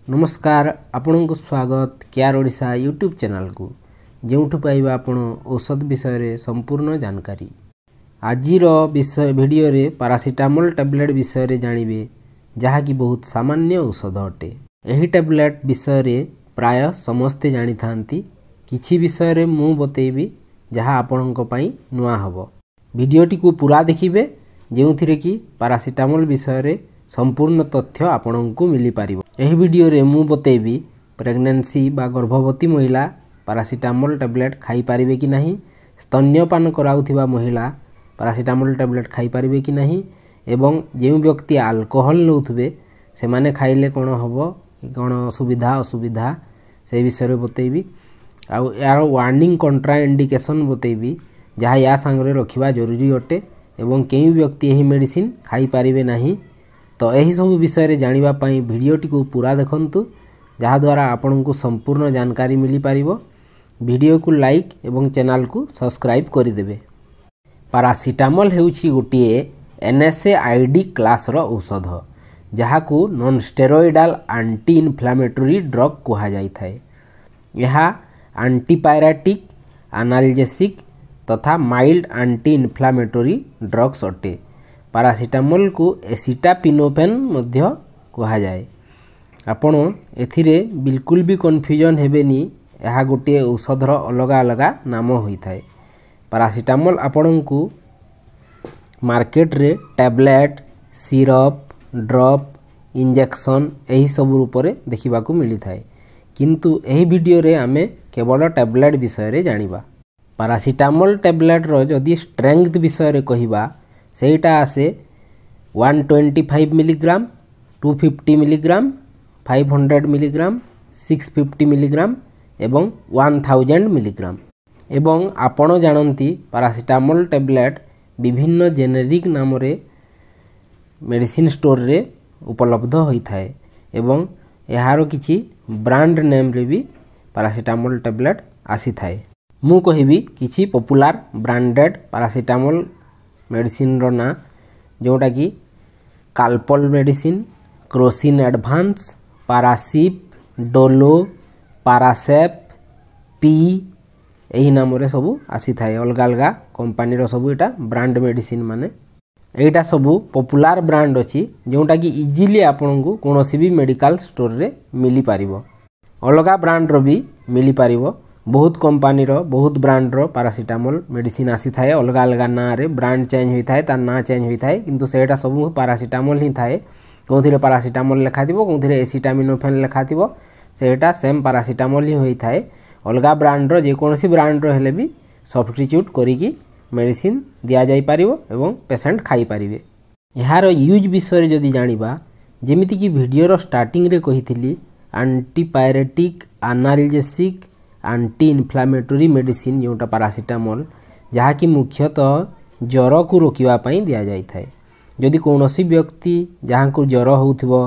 नमस्कार आपण को स्वागत केयर ओडिशा यूट्यूब चैनल को जोठु पाइबा आपण औषध विषय रे संपूर्ण जानकारी। आजिर विषय वीडियो रे पैरासिटामोल टैबलेट विषय रे जानिबे जहाँ की बहुत सामान्य औषध अटे। एही टैबलेट विषय रे प्राय समस्ते जानि थांती। किछि विषय रे मु बतेइबी जहाँ आपणक पई नुआ हबो। वीडियोटी को पूरा देखिबे जेउथिरे की पैरासिटामोल विषय रे संपूर्ण तथ्य आपणको मिली पारिबो। एही वीडियो रे मु बतेइबी प्रेग्नेंसी बा गर्भवती महिला पैरासिटामोल टैबलेट खाई पारिबे कि नहीं, स्तन्यपान कराउथिबा महिला पैरासिटामोल टैबलेट खाई पारिबे कि नहीं, एवं जेउ व्यक्ति अल्कोहल नउथबे से माने खाइले कोन हबो, कोन सुविधा असुविधा से विषय रे बतेइबी। आउ यार वार्निंग कंट्रा इंडिकेशन बतेइबी जहाँ या संगे रखिबा जरूरी अटे एवं केउ व्यक्ति एही मेडिसिन खाई पारिबे नहीं। तो यही सब विषय रे जानिबा पई वीडियोटी को पूरा देखंतु जहाँ द्वारा आपन को संपूर्ण जानकारी मिली पारिबो। वीडियो को लाइक एवं चैनल को सब्सक्राइब करि देबे। पैरासिटामोल हेउछि गोटिए NSAID क्लास रो औषध जहाँ को non steroidal anti inflammatory drug कहा जाय थाए। यह एंटीपायरेटिक, एनाल्जेसिक तथा माइल्ड एंटी इन्फ्लेमेटरी ड्रग्स अटे। पैरासिटामोल को एसिटापिनोफेन मध्य कहा जाए। आपण एथिरे बिल्कुल भी कन्फ्यूजन हेबेनी, यह गोटे औषधर अलग अलग नाम होई थाए। पैरासिटामोल आपण को मार्केट रे टैबलेट, सिरप, ड्रप, इंजेक्शन यही सब रूप रे देखिबा को मिली थाए, किंतु एही वीडियो रे आमे केवल टैबलेट विषय रे जानिबा। पैरासिटामोल टैबलेट रो जदि स्ट्रेंथ विषय रे कहिबा सेटा आसे 125 मिलीग्राम, 250 मिलीग्राम, 500 मिलीग्राम, 650 मिलीग्राम एवं 1000 मिलीग्राम। एवं आपण जानती पैरासिटामोल टैबलेट विभिन्न जेनेरिक नाम रे मेडिसिन स्टोर रे उपलब्ध होई थाए एवं यार किछि ब्रांड नेम रे भी पैरासिटामोल टैबलेट आसी थाए। मु कहिबी किछि पॉपुलर ब्रांडेड पैरासिटामोल मेडिसिन रो ना जोटा कि Calpol medicine, Crocin advance, Paracip, Dolo, Paracep, पी यही नाम रे सबू आसी थाए। अलग अलग कंपनी रो सबू एटा ब्रांड मेडिसिन माने एटा सबू पॉपुलर ब्रांड अछि जोटा कि इजीली आपन को कोनोसी भी मेडिकल स्टोर रे मिली पारिबो। अलग ब्रांड रो भी मिली पारिबो। बहुत कंपनी रो बहुत ब्रांड रो पैरासिटामोल मेडिसिन आसी थाए। अलग अलग ना रे ब्रांड चेंज होई थाए, तार ना चेंज होई थाए, किंतु सेटा सब पैरासिटामोल ही थाए। कोथिरे पैरासिटामोल लिखा थिबो, कोथिरे एसिटामिनोफेन लिखा थिबो, सेटा सेम पैरासिटामोल ही होई थाए। अलग ब्रांड रो जे कोनोसी ब्रांड रो हेले भी सब्स्टिट्यूट करिकी मेडिसिन दिया जाई पारिबो एवं पेशेंट खाई पारिबे। यार यूज विषय जदि जानिबा, जेमिति कि वीडियो रो स्टार्टिंग रे कहिथिली, antipyretic, analgesic, anti inflammatory medicine जोटा पैरासिटामोल जहाँ कि मुख्यतः ज्वर को रोकिबा पई दिया जाई थाए। जदि कोनोसी व्यक्ति जहाँ को ज्वर होउथिबो,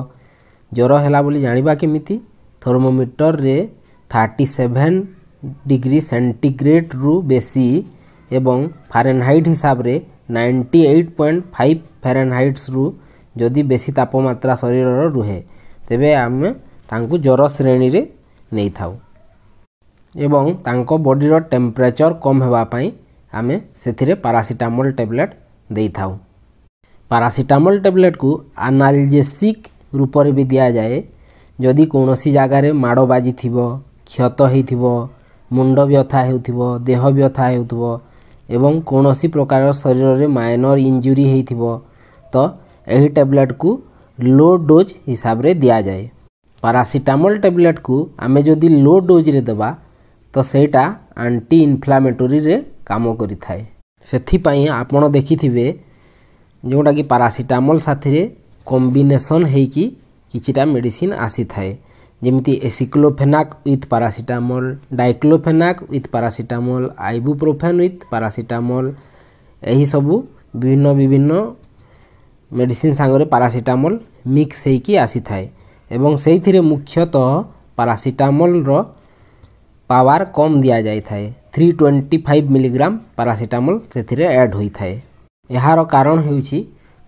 ज्वर हैला बोली जानिबा केमिति, थर्मोमीटर रे 37 डिग्री सेंटीग्रेड रु बेसी एवं फारेनहाइट हिसाब रे 98.5 फारेनहाइट्स रु जदि बेसी तापमात्रा शरीर रो रुहे तेबे आमे तांको ज्वर श्रेणी रे नै थाउ एवं तांको बॉडी रो टेम्परेचर कम हेबा पई आमे सेथिरे पैरासिटामोल टैबलेट देई थाउ। पैरासिटामोल टैबलेट को एनाल्जेसिक रूप रे भी दिया जाए। जदि कोनोसी जगह रे माड़ो बाजी थिबो, क्षत हेइथिबो, मुंड व्यथा हेउथिबो, देह व्यथा हेउथिबो एवं कोनोसी प्रकार शरीर रे माइनर इंजुरी हेइथिबो तो एही टैबलेट को लो डोज हिसाब रे दिया जाए। पैरासिटामोल टैबलेट को आमे जदि लो डोज रे देबा तो सेटा एंटी इन्फ्लेमेटरी रे काम करि थाए। सेथि पई आपण देखिथिबे जोटा कि पैरासिटामोल साथी रे कॉम्बिनेशन हेकी किछिटा मेडिसिन आसी थाए, जेमिति aceclofenac with paracetamol, diclofenac with paracetamol, ibuprofen with paracetamol एही सबु विभिन्न विभिन्न मेडिसिन सांगरे पैरासिटामोल मिक्स हेकी आसी थाए एवं सेइथिरे मुख्यतः पैरासिटामोल रो पावर कम दिया जाय थाए। 325 मिलीग्राम पैरासिटामोल सेथिरे ऐड होई थाए। यार कारण हेउछि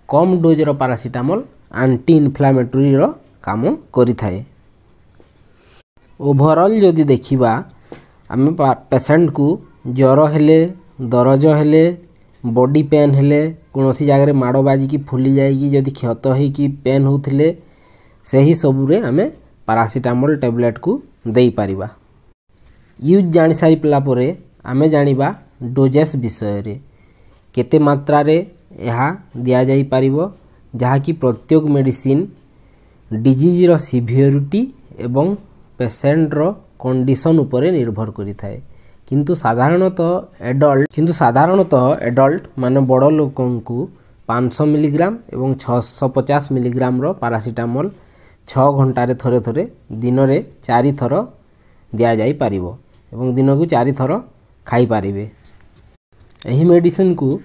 कम डोज रो पैरासिटामोल एंटी इन्फ्लेमेटरी रो काम करि थाए। ओभरऑल जदि देखिबा आमे पेशेंट को ज्वर हेले दरज हेले बॉडी पेन हेले कोनोसी जगह माड़ बाजी की फुली जाएगी जदि क्षत हो कि पेन होथिले सही सबुरे आमे पैरासिटामोल टैबलेट को देई परिबा। यूज जानि सारी पला परे आमे जानिबा डोजेस विषय रे केते मात्रा रे यहा दिया जाई परिबो जहा कि प्रत्येक मेडिसिन डिजीज रो सिवियरिटी एवं पेशेंट रो कंडीशन उपरे निर्भर करि थाए। किंतु साधारणतः एडल्ट माने बड़ लोकन को 500 मिलीग्राम एवं 650 मिलीग्राम रो पैरासिटामोल 6 घंटा रे थरे थरे दिन रे 4 थर दिया जाई परिबो एवं दिन को 4 थर खाई पारिबे। एही मेडिसिन को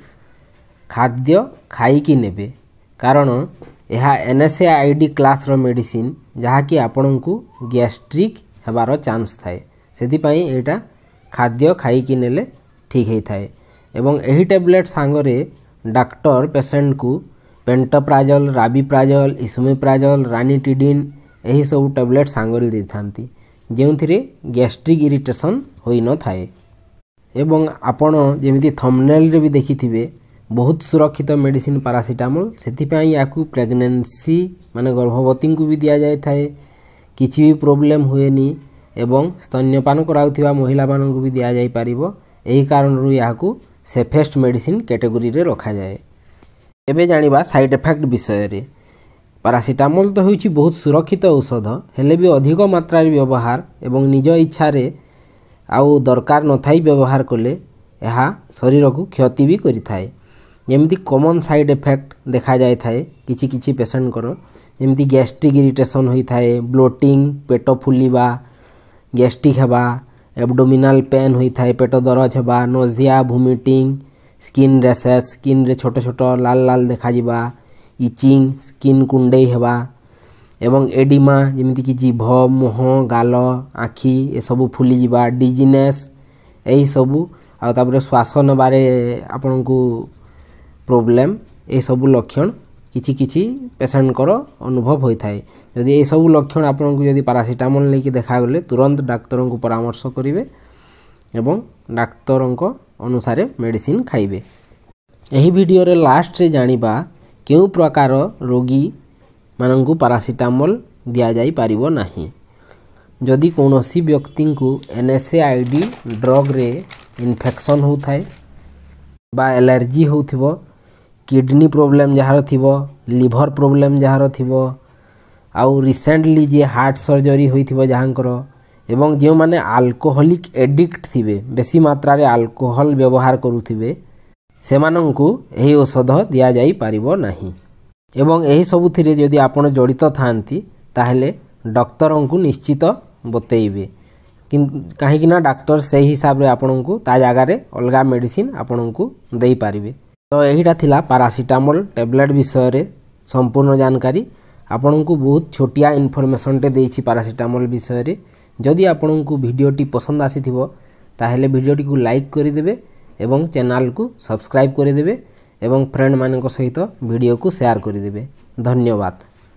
खाद्य खाई कि नेबे कारण यह NSAID क्लास रो मेडिसिन जहाँ कि आपण को गैस्ट्रिक हेबार चांस थाए सेति पई एटा खाद्य खाई कि नेले ठीक है थाए। एवं एही टैबलेट सांगरे डॉक्टर पेशेंट को पेंटोप्राजोल राबिप्राजोल इसोमेप्राजोल रानिटिडिन एही सब टैबलेट सांगरे दे थांती जेउथिरे गैस्ट्रिक इरिटेशन होई न थाए। एवं आपण जेमिति थंबनेल रे भी देखिथिबे बहुत सुरक्षित मेडिसिन पैरासिटामोल सेथिपाई याकू प्रेगनेंसी माने गर्भवती को भी दिया जाय थाए किछि भी प्रॉब्लम हुएनी एवं स्तन्यपान कराउथिबा महिला मानन को भी दिया जाय परिबो एही कारण रु याकू सेफेस्ट मेडिसिन कैटेगरी रे रखा जाए। एबे जानिबा साइड इफेक्ट विषय रे पैरासिटामोल तो होइछि बहुत सुरक्षित औषध हेले भी अधिक मात्रा रे व्यवहार एवं निज इच्छा रे आउ दरकार न थाई व्यवहार कले यह शरीर को क्षति भी करि थाए। जेमिति कॉमन साइड इफेक्ट देखा जाय थाए किछि किछि पेशेंट करो जेमिति गैस्ट्रिक इरिटेशन होई थाए ब्लोटिंग पेट फुलिबा गैस्ट्रिक हेबा एब्डोमिनल पेन होई थाए पेट दरज हेबा nausea vomiting skin rashes skin रे छोट छोट लाल लाल देखा जिबा इचिंग स्किन कुंडई हेबा एवं एडिमा जेमिति कि जीभ मुह गाल आखि ए सब फुली जिबा डिजीनेस एही सब आ तापर श्वास नबारे आपन को प्रॉब्लम ए सब लक्षण किछि किछि पेशेंट करो अनुभव होई थाए। यदि ए सब लक्षण आपन को यदि पैरासिटामोल लेके देखा गले तुरंत डाक्टरों को परामर्श करिवे एवं डाक्टरों को अनुसार मेडिसिन खाइबे। एही वीडियो रे लास्ट रे जानिबा केउ प्रकार रोगी मानंकु पैरासिटामोल दिया जाई पारिबो नाही। जदि कोनोसी व्यक्ति को NSAID ड्रग रे इन्फेक्शन हो थाए बा एलर्जी होथिबो किडनी प्रॉब्लम जहार थिबो लिवर प्रॉब्लम जहार थिबो आउ रिसेंटली जे हार्ट सर्जरी होइथिबो जहांकर एवं जे माने अल्कोहलिक एडिक्ट थिबे बेसी मात्रा रे अल्कोहल व्यवहार करूथिबे सेमानंकु एही औषध दिया जाई पारिबो नाही। एवं एही सबुथिरे जदि आपण जड़ित थांती ताहले डॉक्टरों को निश्चित बतेइबे कहीं ना डॉक्टर से हिसाब रे आपन को ता जगह रे अलगा मेडिसिन आपन को देई पारिबे। तो एहीटा थिला पैरासिटामोल टैबलेट विषय रे संपूर्ण जानकारी आपन को बहुत छोटिया इनफॉरमेशन टे देइछि पैरासिटामोल विषय रे। जदि आपन को वीडियोटी पसंद आसीथिबो ताहले वीडियोटी को लाइक करि देबे एवं चैनल को सब्सक्राइब करि देबे एवं फ्रेंड मानक सहित वीडियो को शेयर करि देबे। धन्यवाद।